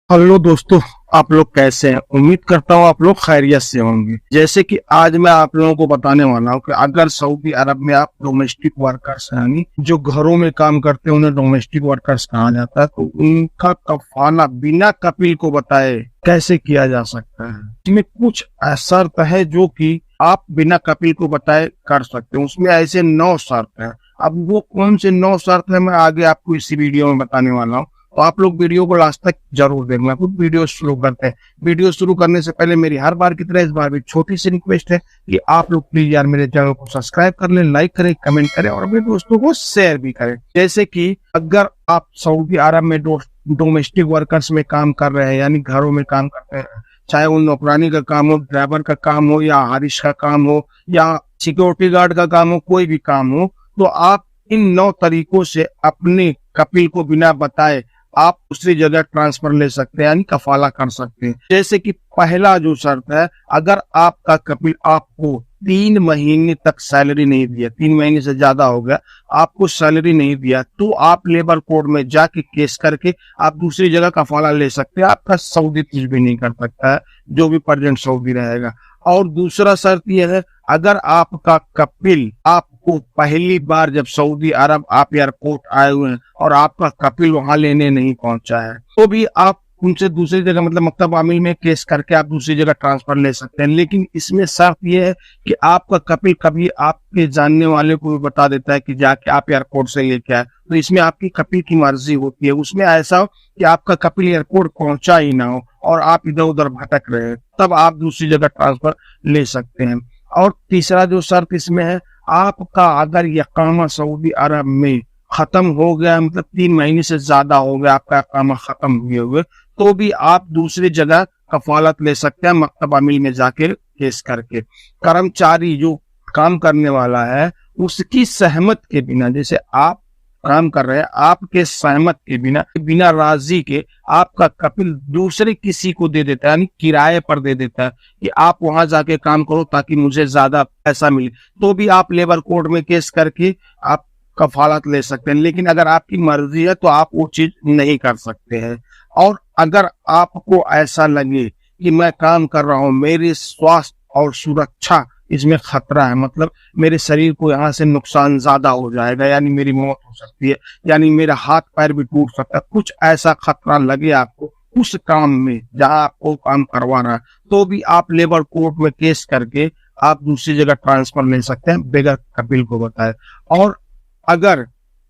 Hello दोस्तों, आप लोग कैसे हैं? उम्मीद करता हूँ आप लोग खैरियत से होंगे। जैसे कि आज मैं आप लोगों को बताने वाला हूँ कि अगर सऊदी अरब में आप डोमेस्टिक वर्कर्स यानी जो घरों में काम करते हैं उन्हें डोमेस्टिक वर्कर्स कहा जाता है, तो उनका कफाला बिना कपिल को बताए कैसे किया जा सकता है। इसमें कुछ शर्त है जो कि आप बिना कपिल को बताए कर सकते हैं। उसमें ऐसे 9 शर्त है। अब वो कौन से 9 शर्त है मैं आगे आपको इसी वीडियो में बताने वाला हूँ, तो आप लोग वीडियो को लास्ट तक जरूर देखना। खुद वीडियो शुरू करते हैं। वीडियो शुरू करने से पहले मेरी हर बार की तरह इस बार भी छोटी सी रिक्वेस्ट है कि आप लोग प्लीज यार मेरे चैनल को सब्सक्राइब कर लें, लाइक करें, कमेंट करें और अपने दोस्तों को शेयर भी करें। जैसे कि अगर आप सऊदी अरब में डोमेस्टिक वर्कर्स में काम कर रहे हैं यानी घरों में काम करते हैं, चाहे वो नौकरानी का काम हो, ड्राइवर का काम हो या हारिस का काम हो या सिक्योरिटी गार्ड का काम हो, कोई भी काम हो, तो आप इन 9 तरीकों से अपने कपिल को बिना बताए आप दूसरी जगह ट्रांसफर ले सकते हैं यानी कफाला कर सकते हैं। जैसे कि पहला जो शर्त है, अगर आपका कपिल आपको 3 महीने तक सैलरी नहीं दिया, 3 महीने से ज्यादा हो गया, आपको सैलरी नहीं दिया, तो आप लेबर कोर्ट में जाके केस करके आप दूसरी जगह कफाला ले सकते हैं। आपका सऊदी कुछ भी नहीं कर सकता है, जो भी प्रेजेंट सऊदी रहेगा। और दूसरा शर्त यह है, अगर आपका कपिल आपको पहली बार जब सऊदी अरब आप एयरपोर्ट आए हुए हैं और आपका कपिल वहां लेने नहीं पहुंचा है, तो भी आप उनसे दूसरी जगह मतलब मकतब आमिल में केस करके आप दूसरी जगह ट्रांसफर ले सकते हैं। लेकिन इसमें शर्त यह है कि आपका कपिल कभी आपके जानने वाले को भी बता देता है कि जाके आप एयरपोर्ट से लेके आए, तो इसमें आपकी कपिल की मर्जी होती है। उसमें ऐसा हो कि आपका कपिल एयरपोर्ट पहुंचा ही ना हो और आप इधर उधर भटक रहे हैं, तब आप दूसरी जगह ट्रांसफर ले सकते हैं। और तीसरा जो शर्त इसमें है, आपका अगर इकामा सऊदी अरब में खत्म हो गया, मतलब 3 महीने से ज्यादा हो गया आपका इकामा खत्म हुए हुए, तो भी आप दूसरी जगह कफालत ले सकते हैं मकतब अमील में जाके केस करके। कर्मचारी जो काम करने वाला है उसकी सहमत के बिना, जैसे आप काम कर रहे हैं, आपके सहमत के बिना, बिना राजी के आपका कपिल दूसरे किसी को दे देता है यानी किराए पर दे देता है कि आप वहां जाके काम करो ताकि मुझे ज्यादा पैसा मिले, तो भी आप लेबर कोर्ट में केस करके आप कफालत ले सकते हैं। लेकिन अगर आपकी मर्जी है तो आप वो चीज नहीं कर सकते हैं। और अगर आपको ऐसा लगे कि मैं काम कर रहा हूं, मेरे स्वास्थ्य और सुरक्षा इसमें खतरा है, मतलब मेरे शरीर को यहाँ से नुकसान ज्यादा हो जाएगा, यानी मेरी मौत हो सकती है, यानी मेरा हाथ पैर भी टूट सकता है, कुछ ऐसा खतरा लगे आपको उस काम में जहां आपको काम करवाना है, तो भी आप लेबर कोर्ट में केस करके आप दूसरी जगह ट्रांसफर ले सकते हैं बगैर कपिल को बताए। और अगर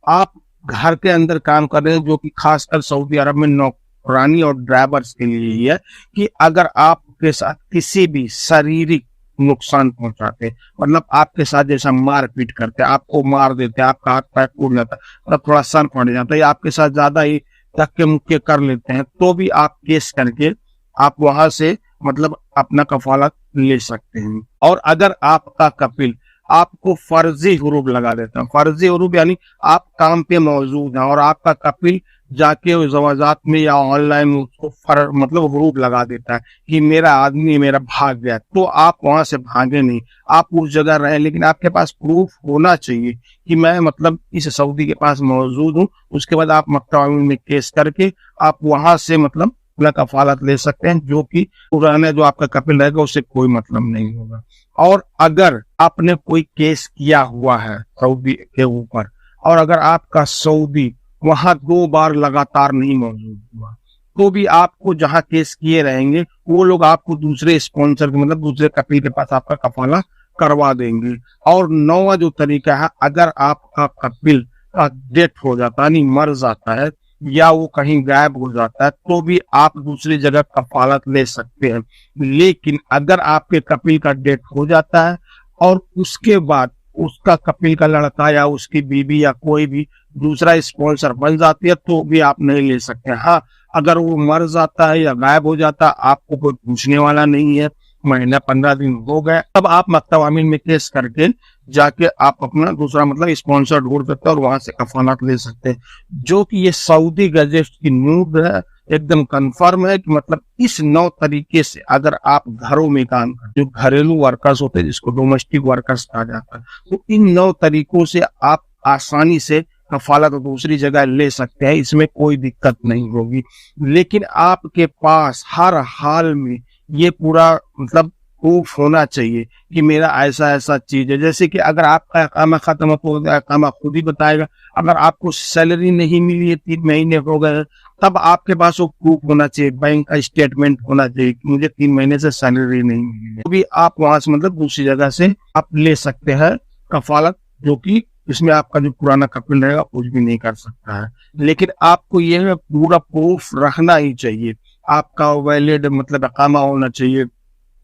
आप घर के अंदर काम कर रहे हैं, जो कि खासकर सऊदी अरब में नौकरानी और ड्राइवर्स के लिए ही है, कि अगर आपके साथ किसी भी शारीरिक नुकसान पहुंचाते, मतलब आपके साथ जैसा मारपीट करते, आपको मार देते, आपका हाथ पैर टूट जाता है, मतलब थोड़ा सर फट जाता है, आपके साथ ज्यादा ही धक्के मुक्के कर लेते हैं, तो भी आप केस करके आप वहां से मतलब अपना कफालत ले सकते हैं। और अगर आपका कपिल आपको फर्जी हुरूब लगा देता है, फर्जी हुरूब यानी आप काम पे मौजूद हैं और आपका कपिल जाके जवाजात में या ऑनलाइन उसको मतलब हुरूब लगा देता है कि मेरा आदमी मेरा भाग गया, तो आप वहां से भागे नहीं, आप उस जगह रहे, लेकिन आपके पास प्रूफ होना चाहिए कि मैं मतलब इस सऊदी के पास मौजूद हूँ। उसके बाद आप मकतब में केस करके आप वहां से मतलब अपना कफालत ले सकते हैं, जो कि पुराने जो आपका कपिल रहेगा उससे कोई मतलब नहीं होगा। और अगर आपने कोई केस किया हुआ है सऊदी के ऊपर और अगर आपका सऊदी वहां 2 बार लगातार नहीं मौजूद हुआ, तो भी आपको जहां केस किए रहेंगे वो लोग आपको दूसरे स्पॉन्सर के मतलब दूसरे कपिल के पास आपका कफाला करवा देंगे। और 9वां जो तरीका है, अगर आपका कपिल का डेथ हो जाता है, नहीं मर जाता है या वो कहीं गायब हो जाता है, तो भी आप दूसरी जगह कफालत ले सकते हैं। लेकिन अगर आपके कपिल का डेथ हो जाता है और उसके बाद उसका कपिल का लड़का या उसकी बीवी या कोई भी दूसरा स्पॉन्सर बन जाती है, तो भी आप नहीं ले सकते। हाँ, अगर वो मर जाता है या गायब हो जाता है, आपको कोई पूछने वाला नहीं है, महीना 15 दिन हो गए, तब आप मकतब अमीन में केस करके जाके आप अपना दूसरा मतलब स्पॉन्सर ढूंढ सकते हैं और वहां से कफालत ले सकते हैं। जो कि ये सऊदी गजेट की न्यूज़ है, एकदम कंफर्म है कि मतलब इस 9 तरीके से अगर आप घरों में काम करते, जो घरेलू वर्कर्स होते हैं जिसको डोमेस्टिक वर्कर्स कहा जाता है, तो इन 9 तरीकों से आप आसानी से कफालत दूसरी जगह ले सकते हैं, इसमें कोई दिक्कत नहीं होगी। लेकिन आपके पास हर हाल में ये पूरा मतलब प्रूफ होना चाहिए कि मेरा ऐसा ऐसा चीज है। जैसे कि अगर आपका इकामा खत्म हो गया, इकामा खुद ही बताएगा। अगर आपको सैलरी नहीं मिली है, 3 महीने हो गए, तब आपके पास वो प्रूफ होना चाहिए, बैंक का स्टेटमेंट होना चाहिए कि मुझे 3 महीने से सैलरी नहीं मिली है। तो भी आप वहां से मतलब दूसरी जगह से आप ले सकते हैं कफालत, जो कि इसमें आपका जो पुराना कपिल रहेगा कुछ भी नहीं कर सकता है। लेकिन आपको यह पूरा प्रूफ रखना ही चाहिए। आपका वैलिड मतलब इकामा होना चाहिए,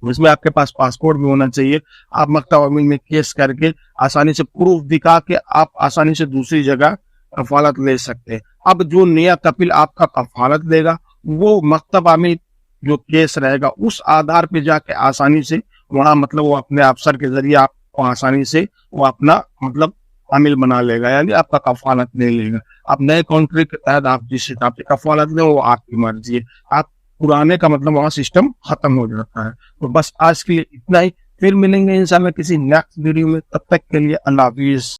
उसमें आपके पास पासपोर्ट भी होना चाहिए। आप मक्तब अमीन में केस करके आसानी से प्रूफ दिखा के आप आसानी से दूसरी जगह कफालत ले सकते हैं। अब जो नया कपिल आपका कफालत लेगा, वो मक्तब अमीन जो केस रहेगा उस आधार पे जाके आसानी से वहां मतलब वो अपने अफसर के जरिए आपको आसानी से वो अपना मतलब अमील बना लेगा, यानी आपका कफालत ले लेगा। अब नए कॉन्ट्रैक्ट के तहत आप जिस हिसाब से कफालत लें वो आपकी मर्जी है। आप पुराने का मतलब वहां सिस्टम खत्म हो जाता है। तो बस आज के लिए इतना ही, फिर मिलेंगे इंशाल्लाह किसी नेक्स्ट वीडियो में। तब तक के लिए अल्लाह हाफिज।